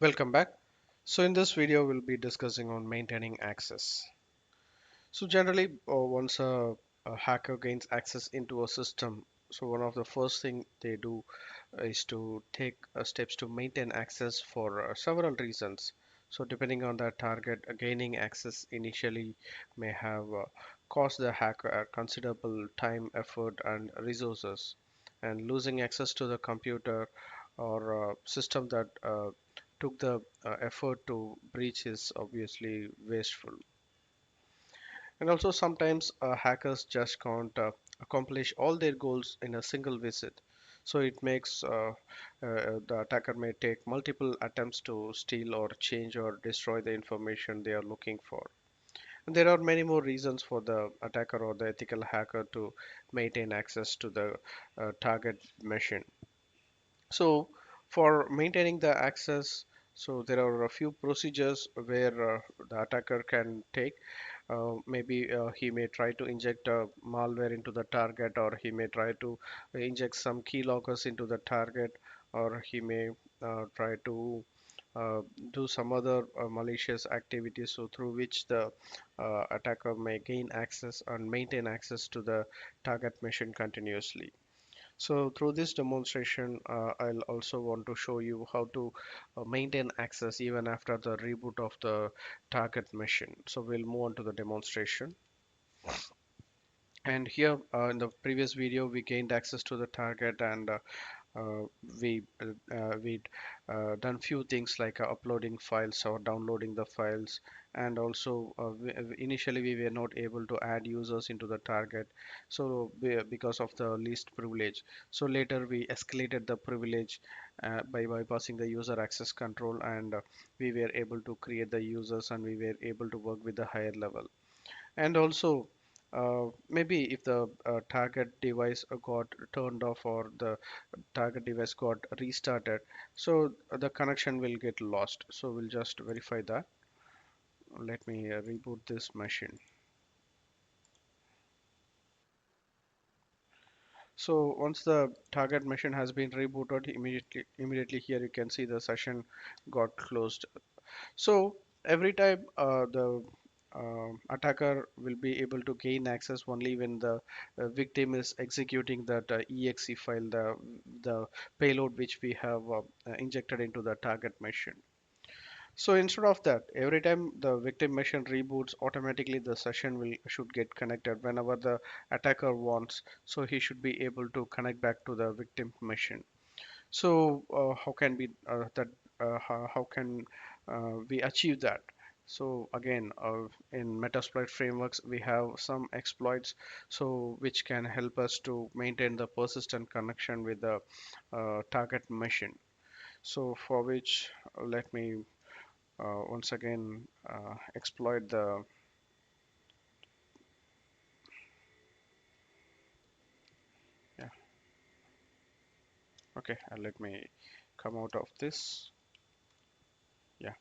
Welcome back. So in this video, we'll be discussing on maintaining access. So generally, once a hacker gains access into a system, so one of the first thing they do is to take steps to maintain access for several reasons. So depending on the target, gaining access initially may have cost the hacker considerable time, effort, and resources. And losing access to the computer or system that took the effort to breach is obviously wasteful. And also sometimes hackers just can't accomplish all their goals in a single visit. So it makes the attacker may take multiple attempts to steal or change or destroy the information they are looking for. And there are many more reasons for the attacker or the ethical hacker to maintain access to the target machine. So for maintaining the access, so there are a few procedures where the attacker can take. Maybe he may try to inject malware into the target, or he may try to inject some keyloggers into the target, or he may try to uh, do some other malicious activities so through which the attacker may gain access and maintain access to the target machine continuously. So through this demonstration, I'll also want to show you how to maintain access even after the reboot of the target machine. So we'll move on to the demonstration. And here in the previous video, we gained access to the target and uh, we done few things like uploading files or downloading the files, and also initially we were not able to add users into the target, so because of the least privilege. So later we escalated the privilege by bypassing the user access control, and we were able to create the users and we were able to work with the higher level. And also maybe if the target device got turned off or the target device got restarted, so the connection will get lost. So we'll just verify that. Let me reboot this machine. So once the target machine has been rebooted, immediately here you can see the session got closed. So every time the attacker will be able to gain access only when the victim is executing that exe file, the payload which we have injected into the target machine. So instead of that, every time the victim machine reboots, automatically the session will should get connected whenever the attacker wants. So he should be able to connect back to the victim machine. So how can we that how can we achieve that? So again, in Metasploit frameworks, we have some exploits, so which can help us to maintain the persistent connection with the target machine. So for which, let me once again exploit the, yeah, okay, let me come out of this. Yeah,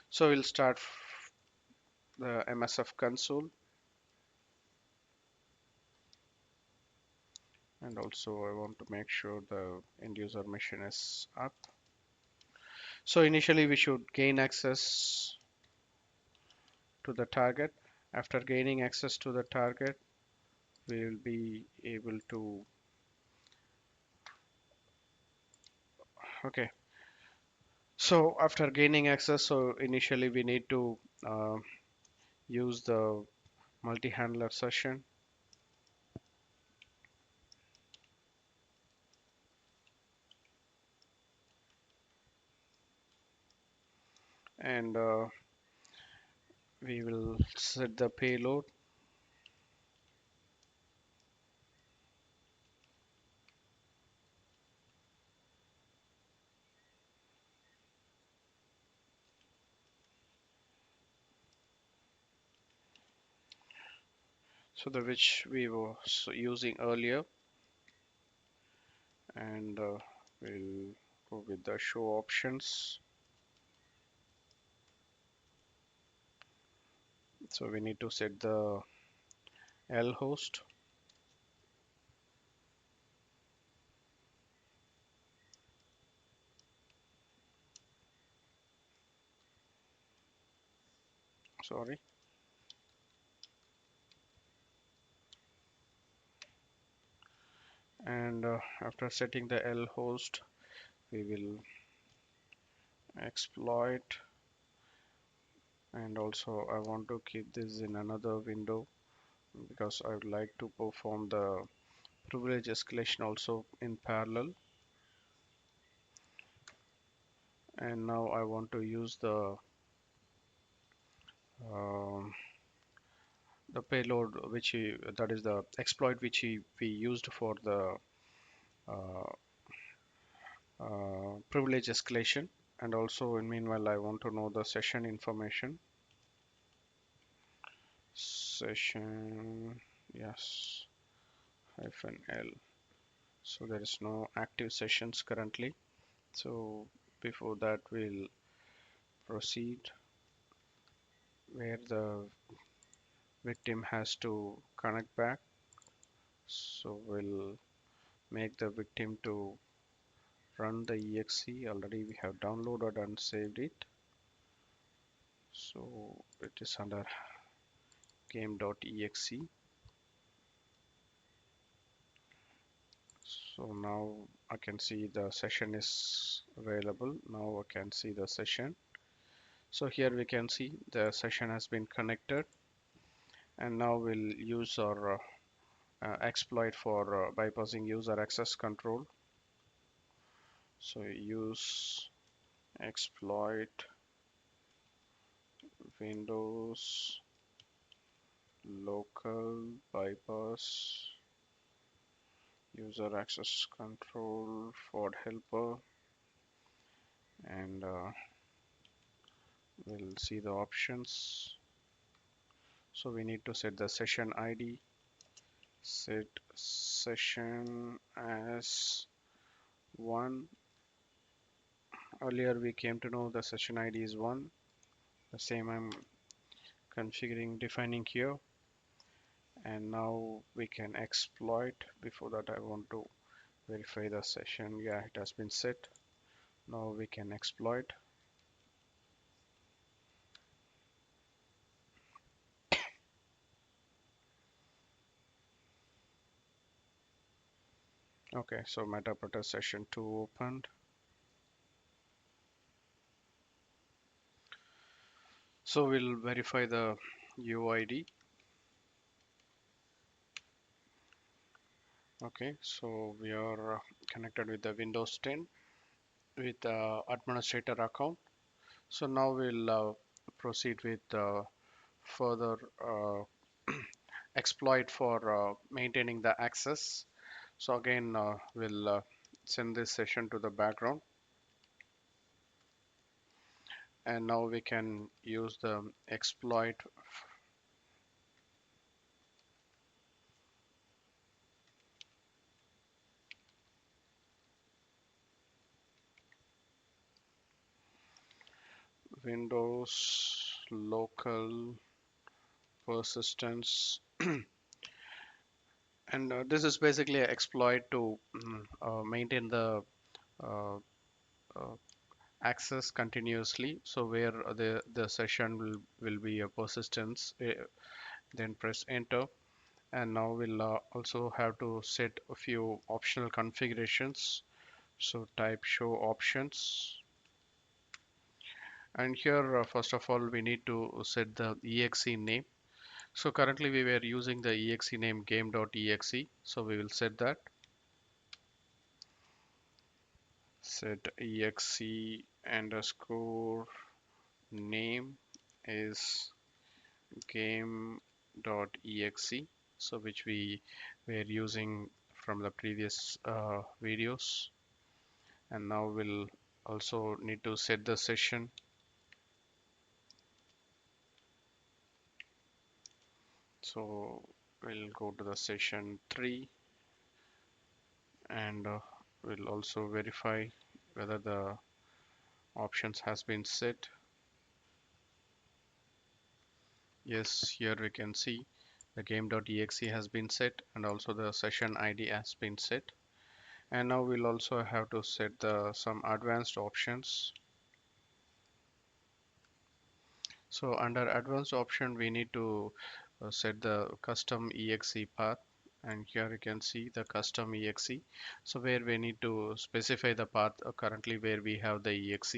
so we'll start the MSF console, and also I want to make sure the end user machine is up. So initially we should gain access to the target. After gaining access to the target, we will be able to, okay, so after gaining access, so initially we need to uh, use the multi-handler session, and we will set the payload. So the which we were using earlier, and we'll go with the show options. So we need to set the L host, sorry. And after setting the L host, we will exploit, and also I want to keep this in another window because I would like to perform the privilege escalation also in parallel. And now I want to use um, the payload that is the exploit which we used for the uh, privilege escalation. And also in meanwhile I want to know the session information. Session, yes, hyphen L. So there is no active sessions currently. So before that we'll proceed where the victim has to connect back. So we'll make the victim to run the exe. Already we have downloaded and saved it. So it is under game.exe. So now I can see the session is available. Now I can see the session. So here we can see the session has been connected, and now we'll use our exploit for bypassing user access control. So use exploit Windows local bypass user access control for helper, and we'll see the options. So we need to set the session ID, set session as 1. Earlier we came to know the session ID is 1. The same I'm configuring, defining here. And now we can exploit. Before that I want to verify the session. Yeah, it has been set. Now we can exploit. Okay, so Metapreter session 2 opened. So we'll verify the UID. Okay, so we are connected with the Windows 10 with administrator account. So now we'll proceed with further exploit for maintaining the access. So again, we'll send this session to the background, and now we can use the exploit Windows local persistence. And this is basically an exploit to maintain the uh, uh, access continuously. So where the session will be a persistence, then press enter. And now we'll also have to set a few optional configurations. So type show options, and here first of all we need to set the exe name. So currently we were using the exe name game.exe, so we will set that. Set exe underscore name is game.exe, so which we were using from the previous videos. And now we'll also need to set the session. So we'll go to the session 3, and we'll also verify whether the options has been set. Yes, here we can see the game.exe has been set, and also the session ID has been set. And now we'll also have to set some advanced options. So under advanced option, we need to set the custom exe path. And here you can see the custom exe. So where we need to specify the path currently where we have the exe.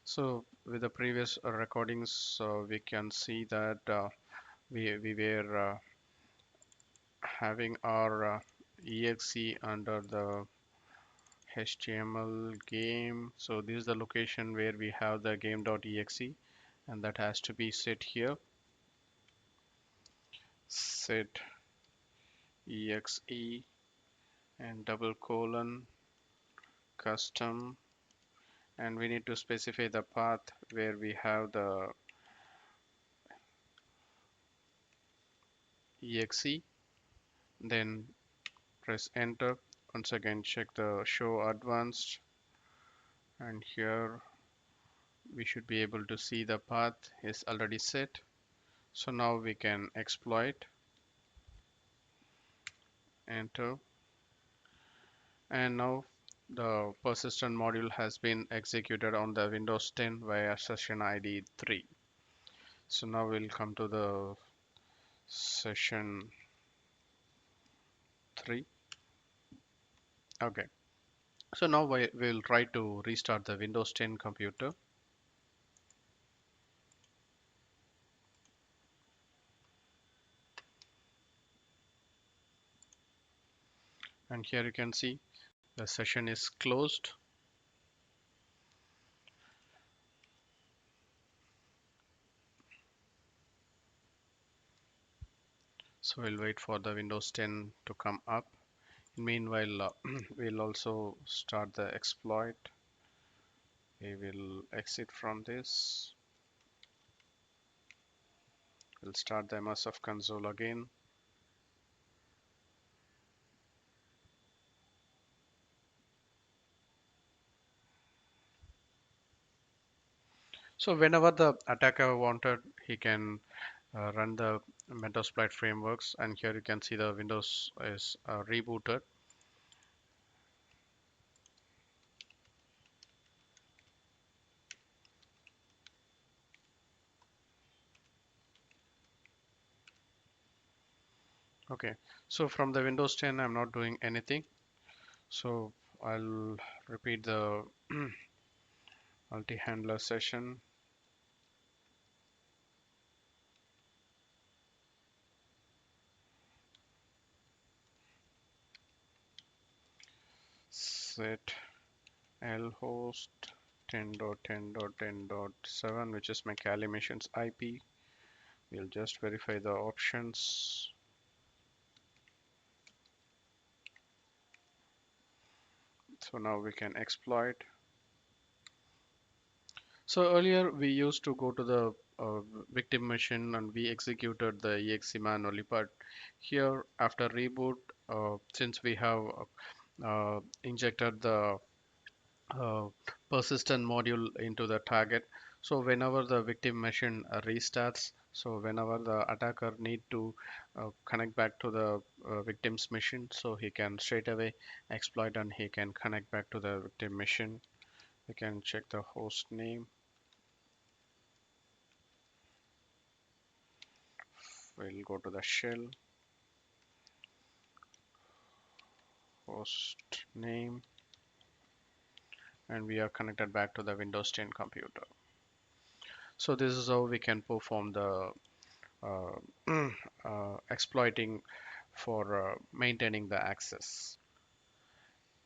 So with the previous recordings, we can see that we were having our exe under the HTML game. So this is the location where we have the game.exe, and that has to be set here. Set exe and double colon custom, and we need to specify the path where we have the exe. Then press enter. Once again check the show advanced, and here we should be able to see the path is already set. So now we can exploit, enter, and now the persistent module has been executed on the Windows 10 via session ID 3. So now we'll come to the session 3. Okay. So now we'll try to restart the Windows 10 computer. And here you can see the session is closed. So we'll wait for the Windows 10 to come up. Meanwhile, we'll also start the exploit. We will exit from this. We'll start the MSF console again. So whenever the attacker wanted, he can run the Metasploit frameworks, and here you can see the Windows is rebooted. Okay, so from the Windows 10, I'm not doing anything. So I'll repeat the multi-handler session. Set lhost 10.10.10.7, which is my Kali machine's IP. We'll just verify the options. So now we can exploit. So earlier we used to go to the victim machine and we executed the exe manually, but here after reboot, since we have injected the uh, persistent module into the target, so whenever the victim machine restarts, so whenever the attacker need to connect back to the victim's machine, so he can straight away exploit and he can connect back to the victim machine. We can check the host name. We'll go to the shell, host name, and we are connected back to the Windows 10 computer. So this is how we can perform the exploiting for maintaining the access.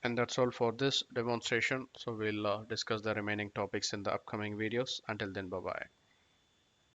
And that's all for this demonstration. So we'll discuss the remaining topics in the upcoming videos. Until then, bye bye.